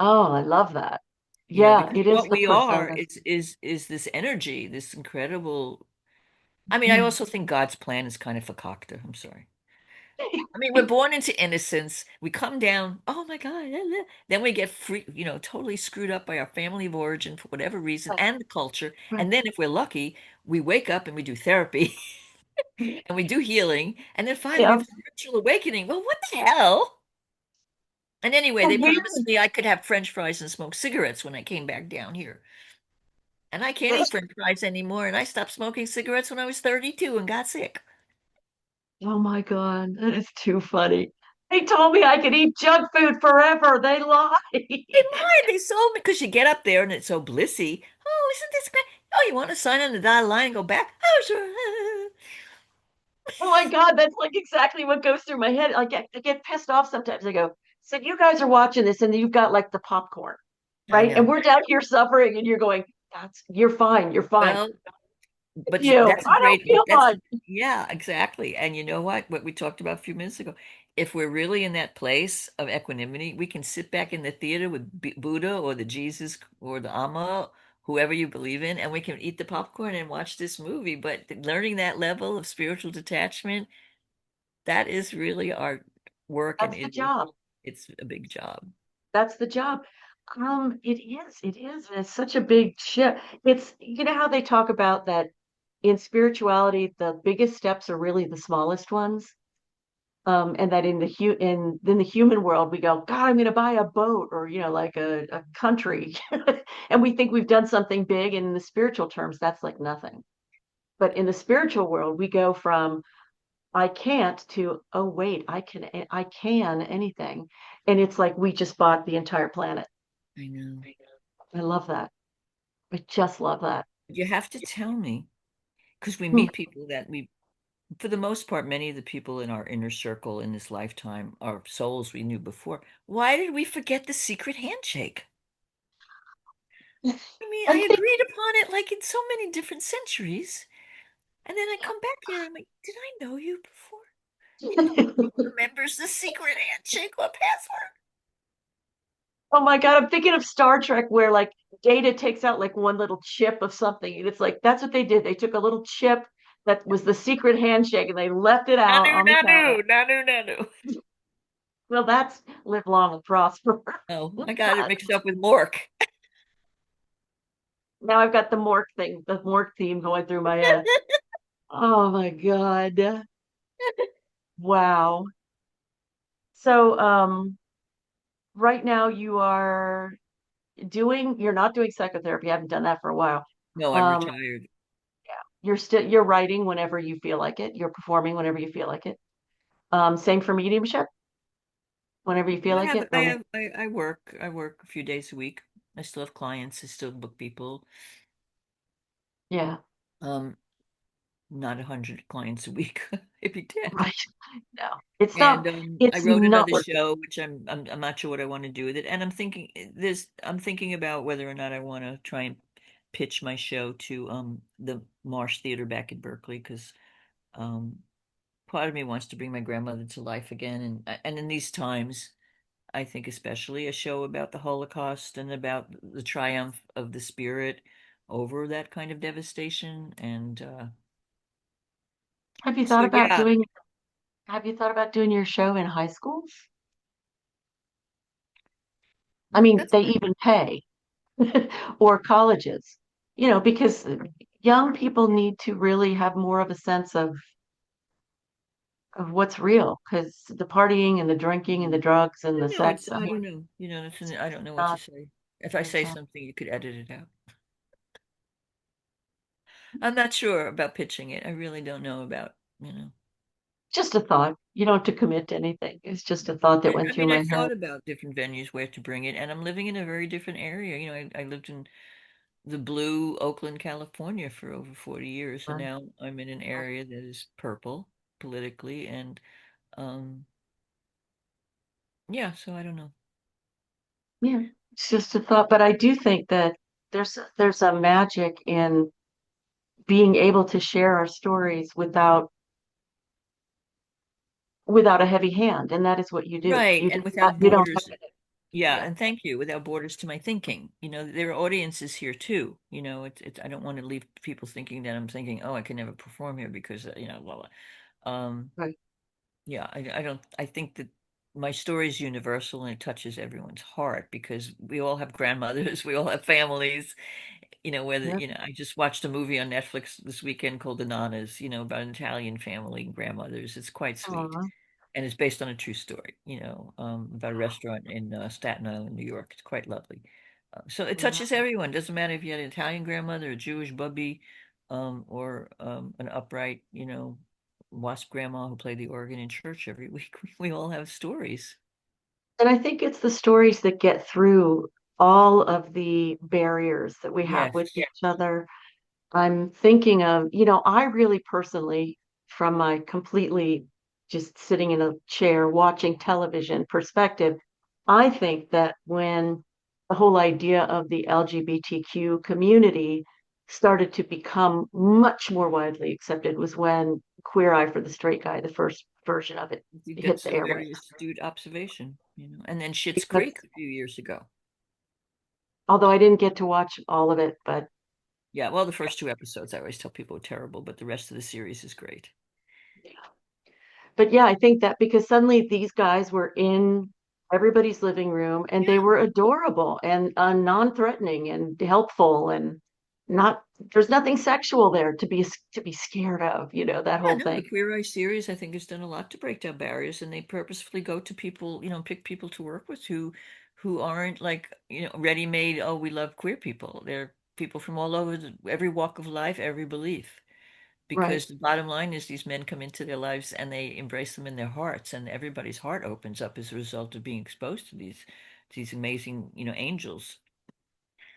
Oh, I love that. Yeah, Because it is what the we are persona. is this energy, this incredible. I mean, I also think God's plan is kind of fakakta. I'm sorry. I mean, we're born into innocence. We come down, oh my God. Then we get free, totally screwed up by our family of origin for whatever reason Right, and the culture. right. And then if we're lucky, we wake up and we do therapy and we do healing. And then finally we Yeah. have a spiritual awakening. Well, what the hell? And anyway, Oh, they yeah. promised me I could have French fries and smoke cigarettes when I came back down here. And I can't eat French fries anymore. And I stopped smoking cigarettes when I was 32 and got sick. Oh my God, that is too funny. They told me I could eat junk food forever. They lied. They lied. They sold me because you get up there and it's so blissy. Oh, isn't this great? Oh, you want to sign on the dotted line and go back? Oh, sure. Oh my God, that's like exactly what goes through my head. I get pissed off sometimes. I go, so you guys are watching this and you've got like the popcorn, I right? And know. we're down here suffering and you're going, you're fine, you're fine. Well, but You, that's a I don't great, feel that's, fine. yeah, exactly. And you know what? What we talked about a few minutes ago, if we're really in that place of equanimity, we can sit back in the theater with Buddha or the Jesus or the Amma, whoever you believe in, and we can eat the popcorn and watch this movie. But learning that level of spiritual detachment, that is really our work, and That's the job. it's a big job. That's the job. It is. It's such a big shift. It's, you know how they talk about that in spirituality, the biggest steps are really the smallest ones. And that in the human world, we go, God, I'm going to buy a boat or, like a country. And we think we've done something big. And in the spiritual terms, that's like nothing. But in the spiritual world, we go from I can't to, oh, wait, I can anything. And it's like we just bought the entire planet. I know. I love that. I just love that. You have to tell me, because we Hmm. meet people that for the most part, many of the people in our inner circle in this lifetime are souls we knew before. Why did we forget the secret handshake? I mean, I I think agreed upon it like in so many different centuries. And then I come back here, I'm like, did I know you before? Who remembers the secret handshake or password? oh my God, I'm thinking of Star Trek where like Data takes out like one little chip of something. And it's like that's what they did. They took a little chip that was the secret handshake and they left it out Nanu, on the nanu, counter. nanu, nanu. Well, that's live long and prosper. Oh, I got it mixed up with Mork. Now I've got the Mork theme going through my head. Oh my God. Wow. So right now you're not doing psychotherapy. I haven't done that for a while. No, I'm Um, retired. you're writing whenever you feel like it. You're performing whenever you feel like it. Same for mediumship, whenever you feel I like have, it. I When have, I work a few days a week. I still have clients. I still book people. yeah, Um, not 100 clients a week. It'd be 10. right. No, it's And not. I It's wrote not another worth it. show, which I'm not sure what I want to do with it. And I'm thinking about whether or not I want to try and pitch my show to the Marsh Theater back in Berkeley because um part of me wants to bring my grandmother to life again. And in these times, I think especially a show about the Holocaust and about the triumph of the spirit over that kind of devastation. And Have you thought so about yeah, doing? Have you thought about doing your show in high schools? I mean, that's they even pay, or colleges. Because young people need to really have more of a sense of what's real, because the partying and the drinking and the drugs and the no, sex. it's I I mean, don't know. I don't know what to not say. If I say makes sense. something, you could edit it out. I'm not sure about pitching it. I really don't know about. Just a thought. You don't have to commit to anything. It's just a thought that went I through mean, my I head. thought about different venues where to bring it, and I'm living in a very different area. I lived in the blue Oakland, California for over 40 years, and now I'm in an area that is purple politically, and um, yeah, so I don't know. Yeah, it's just a thought. But I do think that. there's a magic in being able to share our stories without a heavy hand, and that is what you do. Right, You do and that. without You don't. borders. Yeah, Yeah. and thank you. Without borders to my thinking. There are audiences here too. I don't want to leave people thinking that I'm thinking, oh, I can never perform here because, blah, blah. Um, Right. yeah, I don't, I think that my story is universal and it touches everyone's heart because we all have grandmothers, we all have families, Yeah. I just watched a movie on Netflix this weekend called The Nanas, about an Italian family and grandmothers. It's quite sweet. Aw. And it's based on a true story, about a restaurant in Staten Island, New York. It's quite lovely. So it touches Wow. everyone. Doesn't matter if you had an Italian grandmother, a Jewish bubby, or an upright, WASP grandma who played the organ in church every week. We all have stories. And I think it's the stories that get through all of the barriers that we have with Yes. each other. I'm thinking of, I really personally, from my completely just sitting in a chair watching television perspective, I think that when the whole idea of the LGBTQ community started to become much more widely accepted was when Queer Eye for the Straight Guy, the first version of it, I think hit that's the a very airwaves. astute observation, And then Schitt's Because Creek a few years ago. although I didn't get to watch all of it, but Yeah, well, the first two episodes I always tell people are terrible, but the rest of the series is great. But yeah, I think that because suddenly these guys were in everybody's living room and they Yeah. were adorable and non-threatening and helpful and not there's nothing sexual there to be scared of, that Yeah, whole no, thing. the Queer Eye series I think has done a lot to break down barriers, and they purposefully go to people, pick people to work with who aren't like, ready-made, oh, we love queer people. They're people from all over every walk of life, every belief. Right. Because the bottom line is these men come into their lives and they embrace them in their hearts, and everybody's heart opens up as a result of being exposed to these amazing, angels.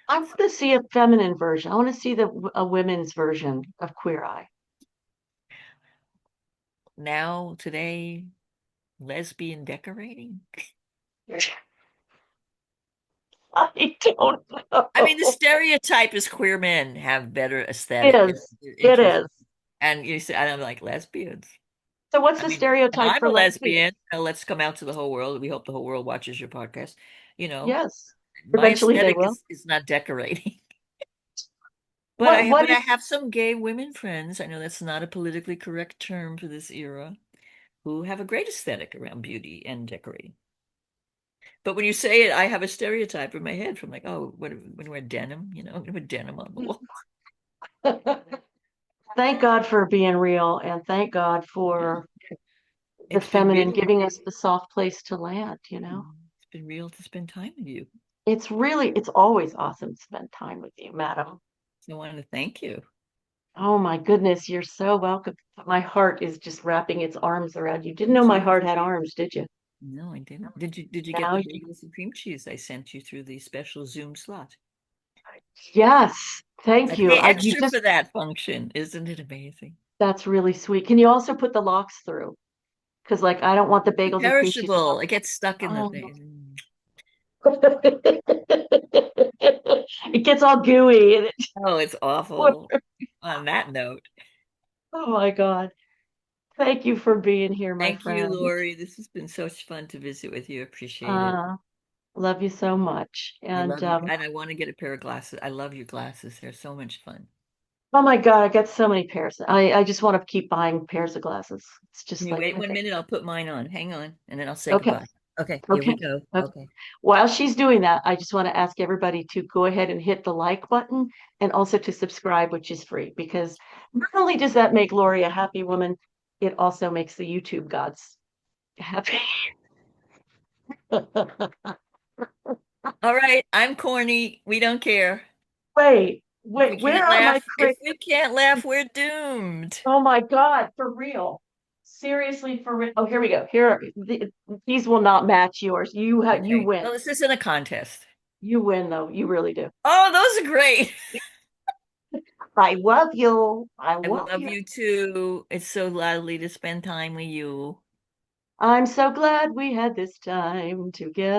I want to see a feminine version. I want to see a women's version of Queer Eye. Now, today, lesbian decorating. I don't I mean, the know. stereotype is queer men have better It aesthetic and is. It interest. is. And you say, and I'm like, lesbians. So what's I the mean, and stereotype I'm for a lesbians? lesbian. Let's come out to the whole world. We hope the whole world watches your podcast. You know, Yes. my Eventually they aesthetic will. is not decorating. But What I what but I is have some gay women friends. I know that's not a politically correct term for this era, who have a great aesthetic around beauty and decorating. But when you say it, I have a stereotype in my head from like, oh, when we're denim, I'm gonna put denim on the wall. Thank God for being real and thank God Yeah, for the it's been feminine real. giving us the soft place to land. It's been real to spend time with you. It's always awesome to spend time with you, madam. So I want to thank you. Oh my goodness, you're so welcome. My heart is just wrapping its arms around you. Didn't Me know my too. heart had arms, did you? No, I didn't. Did you get Now the you, bagels and cream cheese I sent you through the special Zoom slot? yes, I thank you. pay You extra just for that function. Isn't it amazing? that's really sweet. Can you also put the locks through? Because like I don't want the bagels and cream cheese to Perishable. fall. It gets stuck in the Oh. thing. It gets all gooey and Oh, it's awful. On that note, oh my God. Thank you for being here, my thank you, friend. Lori. This has been so much fun to visit with you. Appreciate it. Uh, love you so much. I And love you, and I want to get a pair of glasses. I love your glasses. They're so much fun. oh my God, I got so many pairs. I just want to keep buying pairs of glasses. It's Can just you like wait I one think. minute? I'll put mine on. Hang on, and then I'll say Okay, goodbye. Okay, here we okay, go. okay. Okay. While she's doing that, I just want to ask everybody to go ahead and hit the like button and also to subscribe, which is free, because not only does that make Lori a happy woman, it also makes the YouTube gods happy. All right, I'm corny. We don't care. Wait, If we wait, where can't are my laugh, if we can't laugh, we're doomed. oh my God, for real. Seriously, for real. Oh, here we go. These will not match yours. You Okay. win. Well, this isn't a contest. You win though. You really do. Oh, those are great. I love you. I I love love you. you too. It's so lovely to spend time with you. I'm so glad we had this time Do,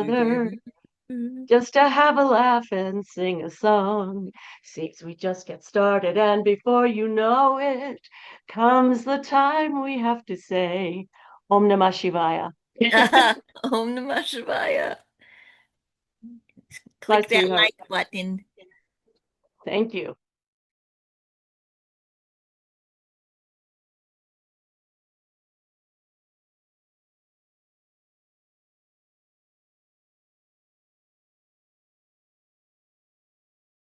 do, together. just to have a laugh and sing a song. Seems we just get started, and before you know it, comes the time we have to say Om Namah Shivaya. Om Namah Shivaya. Bye, Click that sweetheart. like button. Thank you.